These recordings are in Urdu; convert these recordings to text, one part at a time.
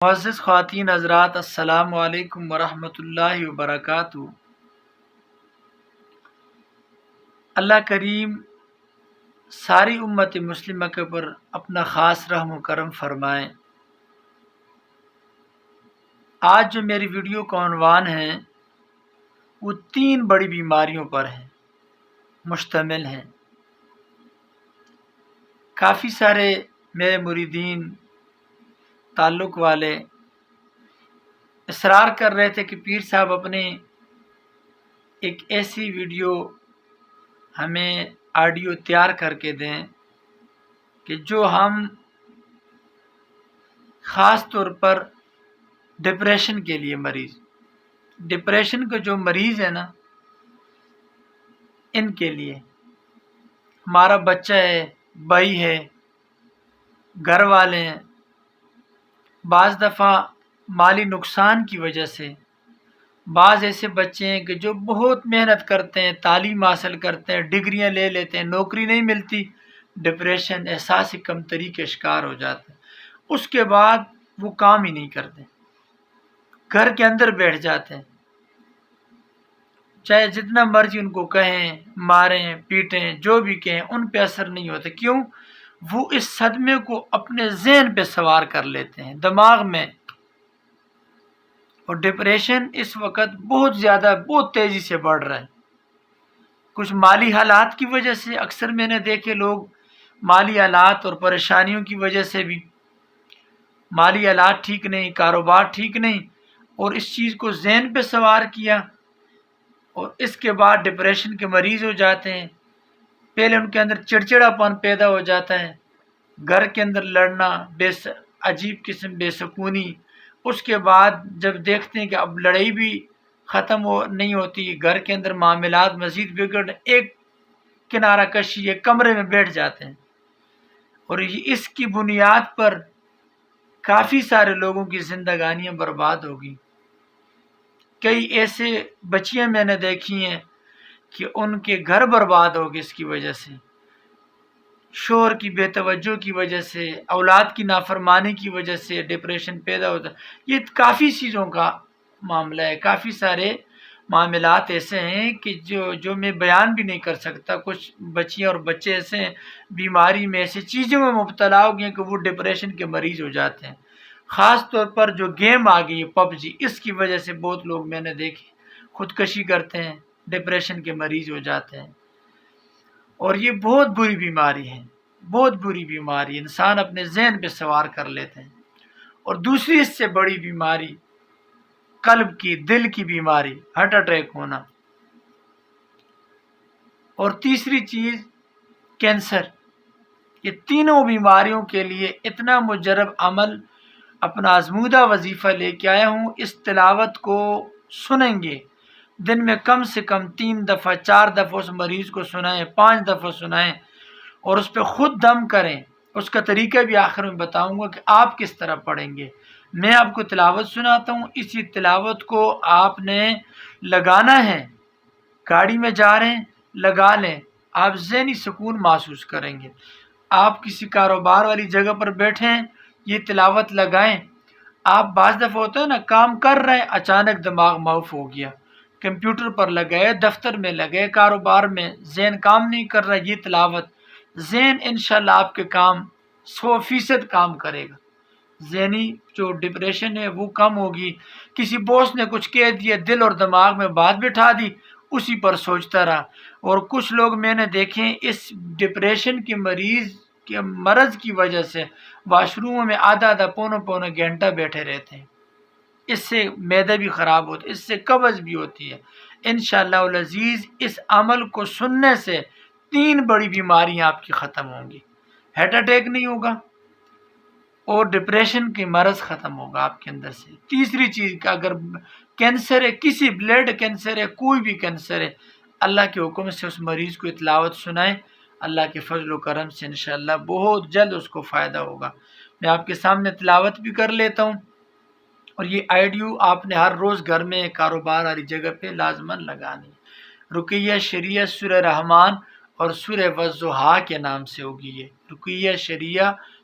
معزز خواتین حضرات، السلام علیکم ورحمۃ اللہ وبرکاتہ۔ اللہ کریم ساری امت مسلمہ کے اوپر اپنا خاص رحم و کرم فرمائیں۔ آج جو میری ویڈیو کا عنوان ہے وہ 3 بڑی بیماریوں پر ہے، مشتمل ہیں۔ کافی سارے میرے مریدین، تعلق والے اصرار کر رہے تھے کہ پیر صاحب اپنے ایک ایسی ویڈیو ہمیں آڈیو تیار کر کے دیں کہ جو ہم خاص طور پر ڈپریشن کے لیے ڈپریشن کے جو مریض ہیں نا، ان کے لیے، ہمارا بچہ ہے، بھائی ہے، گھر والے ہیں، بعض دفعہ مالی نقصان کی وجہ سے بعض ایسے بچے ہیں کہ جو بہت محنت کرتے ہیں، تعلیم حاصل کرتے ہیں، ڈگریاں لے لیتے ہیں، نوکری نہیں ملتی، ڈپریشن، احساس کمتری کے شکار ہو جاتے ہیں۔ اس کے بعد وہ کام ہی نہیں کرتے، گھر کے اندر بیٹھ جاتے ہیں، چاہے جتنا مرضی ان کو کہیں، ماریں، پیٹیں، جو بھی کہیں، ان پہ اثر نہیں ہوتا۔ کیوں؟ وہ اس صدمے کو اپنے ذہن پہ سوار کر لیتے ہیں، دماغ میں۔ اور ڈپریشن اس وقت بہت زیادہ، بہت تیزی سے بڑھ رہا ہے۔ کچھ مالی حالات کی وجہ سے، اکثر میں نے دیکھے لوگ مالی حالات اور پریشانیوں کی وجہ سے بھی، مالی حالات ٹھیک نہیں، کاروبار ٹھیک نہیں، اور اس چیز کو ذہن پہ سوار کیا، اور اس کے بعد ڈپریشن کے مریض ہو جاتے ہیں۔ پہلے ان کے اندر چڑچڑا پن پیدا ہو جاتا ہے، گھر کے اندر لڑنا، عجیب قسم بے سکونی۔ اس کے بعد جب دیکھتے ہیں کہ اب لڑائی بھی ختم نہیں ہوتی، گھر کے اندر معاملات مزید بگڑ، ایک کنارہ کشی، ایک کمرے میں بیٹھ جاتے ہیں۔ اور اس کی بنیاد پر کافی سارے لوگوں کی زندگانیاں برباد ہوگی۔ کئی ایسے بچیاں میں نے دیکھی ہیں کہ ان کے گھر برباد ہو گئے اس کی وجہ سے، شوہر کی بے توجہ کی وجہ سے، اولاد کی نافرمانی کی وجہ سے ڈپریشن پیدا ہوتا ہے۔ یہ کافی چیزوں کا معاملہ ہے، کافی سارے معاملات ایسے ہیں کہ جو میں بیان بھی نہیں کر سکتا۔ کچھ بچیاں اور بچے ایسے ہیں، بیماری میں، ایسی چیزوں میں مبتلا ہو گئے کہ وہ ڈپریشن کے مریض ہو جاتے ہیں۔ خاص طور پر جو گیم آ گئی ہے PUBG، اس کی وجہ سے بہت لوگ میں نے دیکھے خودکشی کرتے ہیں، ڈپریشن کے مریض ہو جاتے ہیں۔ اور یہ بہت بری بیماری ہے، بہت بری بیماری، انسان اپنے ذہن پہ سوار کر لیتے ہیں۔ اور دوسری اس سے بڑی بیماری، قلب کی، دل کی بیماری، ہارٹ اٹیک ہونا۔ اور تیسری چیز کینسر۔ یہ تینوں بیماریوں کے لیے اتنا مجرب عمل، اپنا آزمودہ وظیفہ لے کے آیا ہوں۔ اس تلاوت کو سنیں گے، دن میں کم سے کم 3 دفعہ 4 دفعہ اس مریض کو سنائیں، 5 دفعہ سنائیں، اور اس پہ خود دم کریں۔ اس کا طریقہ بھی آخر میں بتاؤں گا کہ آپ کس طرح پڑھیں گے۔ میں آپ کو تلاوت سناتا ہوں، اسی تلاوت کو آپ نے لگانا ہے۔ گاڑی میں جا رہے ہیں، لگا لیں، آپ ذہنی سکون محسوس کریں گے۔ آپ کسی کاروبار والی جگہ پر بیٹھے ہیں، یہ تلاوت لگائیں۔ آپ بعض دفعہ ہوتا ہے نا، کام کر رہے ہیں، اچانک دماغ معاف ہو گیا، کمپیوٹر پر لگے، دفتر میں لگے، کاروبار میں، ذہن کام نہیں کر رہا، یہ تلاوت، ذہن انشاءاللہ آپ کے کام 100% کام کرے گا۔ ذہنی جو ڈپریشن ہے وہ کم ہوگی۔ کسی باس نے کچھ کہہ دیا، دل اور دماغ میں بات بٹھا دی، اسی پر سوچتا رہا۔ اور کچھ لوگ میں نے دیکھے اس ڈپریشن کے مریض کے مرض کی وجہ سے واش روموں میں آدھا پونا گھنٹہ بیٹھے رہتے ہیں۔ اس سے معدہ بھی خراب ہوتا ہے، اس سے قبض بھی ہوتی ہے۔ انشاءاللہ العزیز اس عمل کو سننے سے 3 بڑی بیماریاں آپ کی ختم ہوں گی۔ ہارٹ اٹیک نہیں ہوگا، اور ڈپریشن کی مرض ختم ہوگا آپ کے اندر سے۔ تیسری چیز کہ اگر کینسر ہے، کسی بلڈ کینسر ہے، کوئی بھی کینسر ہے، اللہ کے حکم سے اس مریض کو تلاوت سنائیں، اللہ کے فضل و کرم سے انشاءاللہ بہت جلد اس کو فائدہ ہوگا۔ میں آپ کے سامنے تلاوت بھی کر لیتا ہوں، اور یہ آڈیو آپ نے ہر روز گھر میں، کاروبار والی جگہ پہ لازماً لگانی ہے۔ رقیہ شریعہ سورہ رحمان اور سورہ والضحیٰ کے نام سے ہوگی۔ یہ رقیہ شریعہ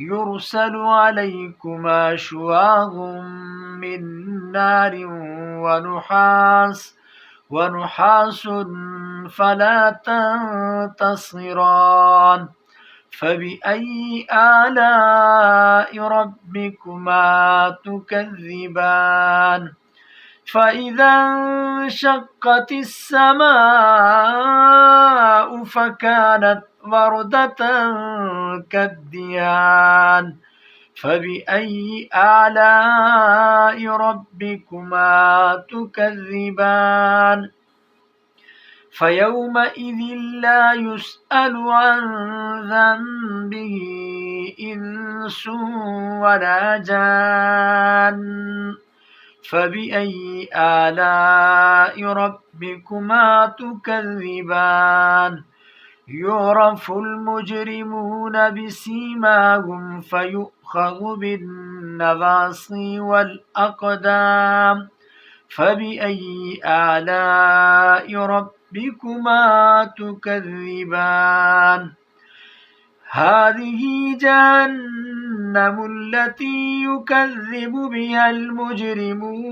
يرسل عليكما شواظ من نار ونحاس فلا تنتصران فبأي آلاء ربكما تكذبان فإذا انشقت السماء فكانت وردة كالدهان فبأي آلاء ربكما تكذبان فيومئذ لا يسأل عن ذنبه إنس ولا جان فبأي آلاء ربكما تكذبان يعرف المجرمون بسيماهم فيؤخذ بالنواصي والأقدام فبأي آلاء ربكما تكذبان هذه جهنم التي يكذب بها المجرمون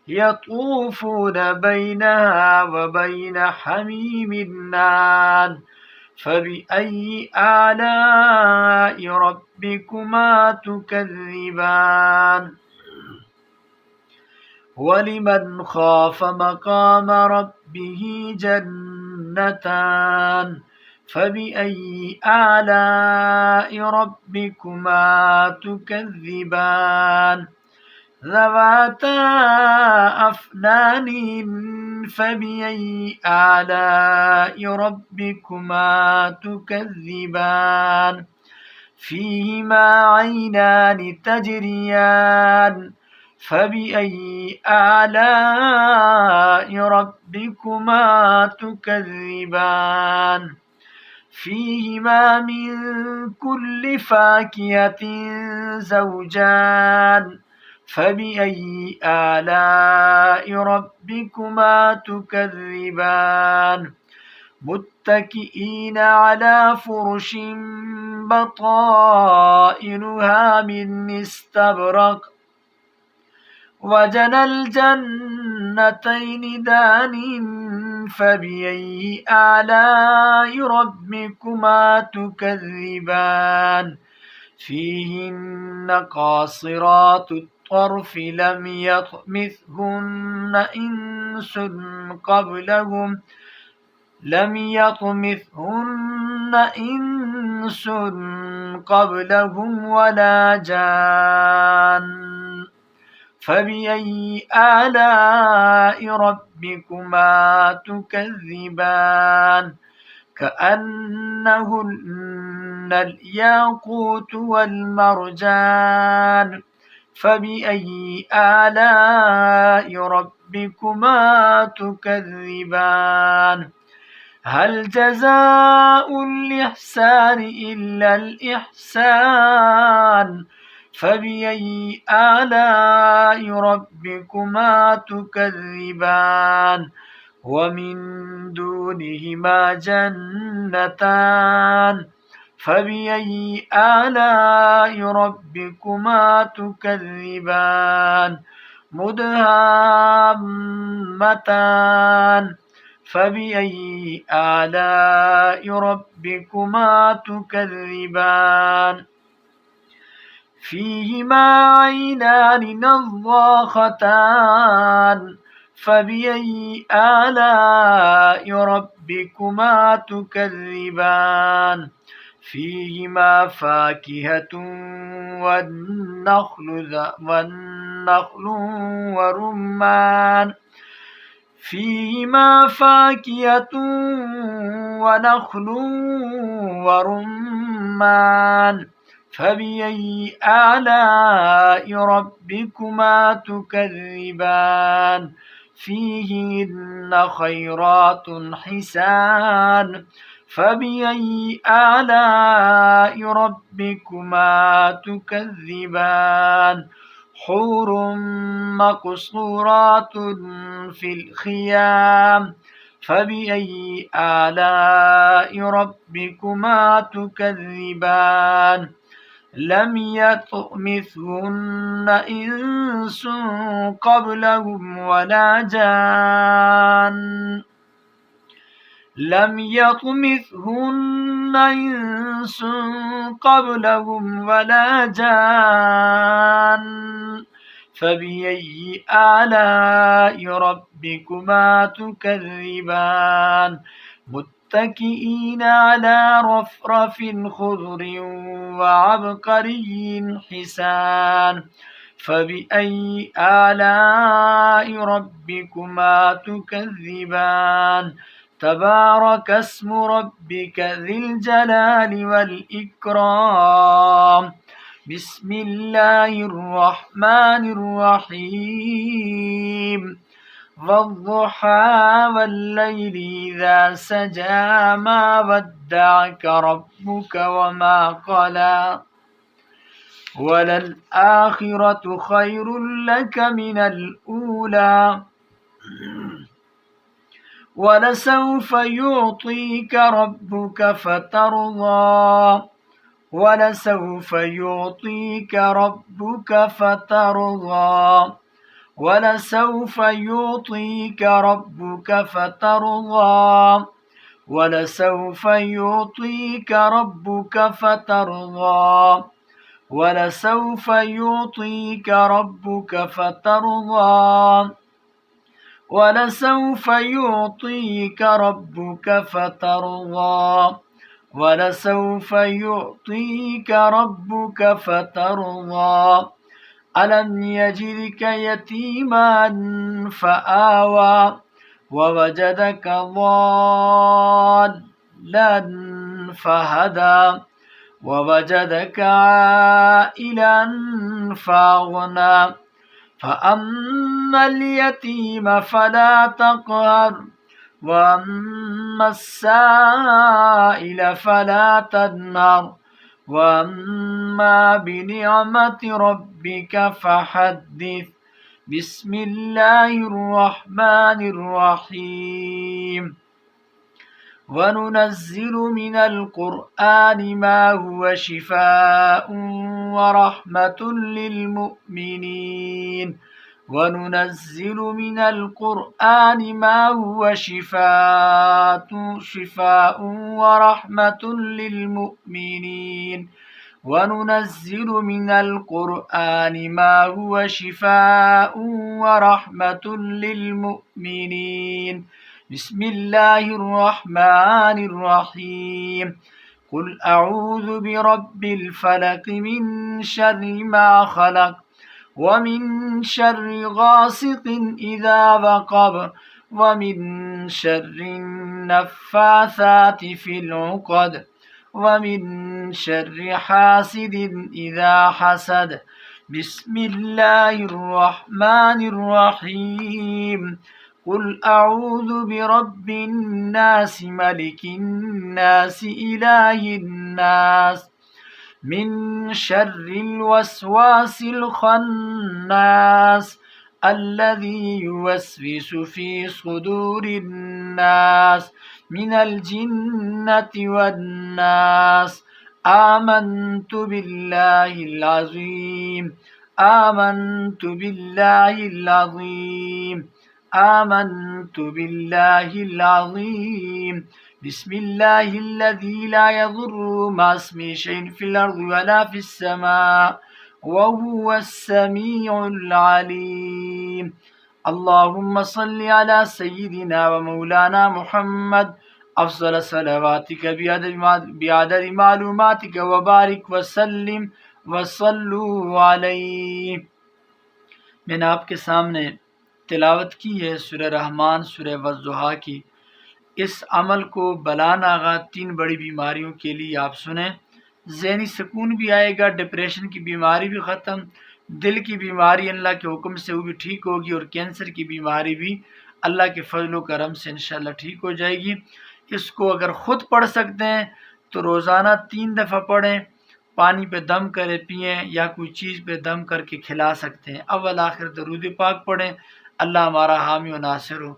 يطوفون بينها وبين حميم آن فبأي آلاء ربكما تكذبان ولمن خاف مقام ربه جنتان فبأي آلاء ربكما تكذبان ذواتا أفنان فبأي آلاء ربكما تكذبان فيهما عينان تجريان فبأي آلاء ربكما تكذبان فيهما من كل فاكهة زوجان فبأي آلاء ربكما تكذبان متكئين على فرش بطائنها من استبرق وجنى الجنتين دان فبأي آلاء ربكما تكذبان فيهن قاصرات الطرف لم يطمثهن إنس قبلهم ولا جان فبأي آلاء ربكما تكذبان كأنهن الياقوت والمرجان فبأي آلاء ربكما تكذبان هل جزاء الإحسان إلا الإحسان فبأي آلاء ربكما تكذبان ومن دونهما جنتان فبأي آلاء ربكما تكذبان مدهامتان فبأي آلاء ربكما تكذبان فيهما عينان نضاختان فبأي آلاء ربكما تكذبان فيهما فاكهة والنخل ورمان فيهما فاكهة ونخل ورمان فبأي آلاء ربكما تكذبان فيهن خيرات حسان فبأي آلاء ربكما تكذبان حور مقصورات في الخيام فبأي آلاء ربكما تكذبان لم يطمثهن إنس قبلهم ولا جان لم يطمثهن إنس قبلهم ولا جان فبأي آلاء ربكما تكذبان متكئين على رفرف خضر وعبقري حسان فبأي آلاء ربكما تكذبان تبارك اسم ربك ذي الجلال والإكرام بسم الله الرحمن الرحيم والضحى والليل إذا سجى ما ودعك ربك وما قلى وللآخرة خير لك من الأولى ولسوف يعطيك ربك فترضى ولسوف يعطيك ربك فترضى ولسوف يعطيك ربك فترضى ولسوف يعطيك ربك فترضى ولسوف يعطيك ربك فترضى ولسوف يعطيك ربك فترضى ولسوف يعطيك ربك فترضى ألم يجدك يتيما فآوى ووجدك ضالا فهدى ووجدك عائلا فأغنى فأما اليتيم فلا تقهر وأما السائل فلا تنهر وأما بنعمة ربك فحدث بسم الله الرحمن الرحيم وننزل من القرآن ما هو شفاء ورحمة للمؤمنين وننزل من القرآن ما هو شفاء ورحمة للمؤمنين وننزل من القرآن ما هو شفاء ورحمة للمؤمنين بسم الله الرحمن الرحيم قل أعوذ برب الفلق من شر ما خلق ومن شر غاسق إذا وقب ومن شر النفاثات في العقد ومن شر حاسد إذا حسد بسم الله الرحمن الرحيم قل أعوذ برب الناس ملك الناس إله الناس من شر الوسواس الخناس الذي يوسوس في صدور الناس من الجنة والناس آمنت بالله العظيم آمنت بالله العظيم آمنت بالله العظيم بسم الله الذي لا يضر مع اسمه شيء في الأرض ولا في السماء وهو السميع العليم اللهم صل على سيدنا ومولانا محمد أفضل صلواتك بعدد معلوماتك وبارك وسلم وصلوا علیہ. میں نے آپ کے سامنے تلاوت کی ہے سورہ رحمان سورہ والضحیٰ کی. اس عمل کو بلا ناغہ 3 بڑی بیماریوں کے لیے آپ سنیں. ذہنی سکون بھی آئے گا، ڈپریشن کی بیماری بھی ختم، دل کی بیماری اللہ کے حکم سے وہ بھی ٹھیک ہوگی، اور کینسر کی بیماری بھی اللہ کے فضل و کرم سے انشاءاللہ ٹھیک ہو جائے گی. اس کو اگر خود پڑھ سکتے ہیں تو روزانہ 3 دفعہ پڑھیں، پانی پہ دم کرے پئیں یا کوئی چیز پہ دم کر کے کھلا سکتے ہیں. اول آخر درود پاک پڑھیں. اللہ ہمارا حامی و ناصر ہو.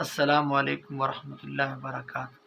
السلام علیکم ورحمۃ اللہ وبرکاتہ۔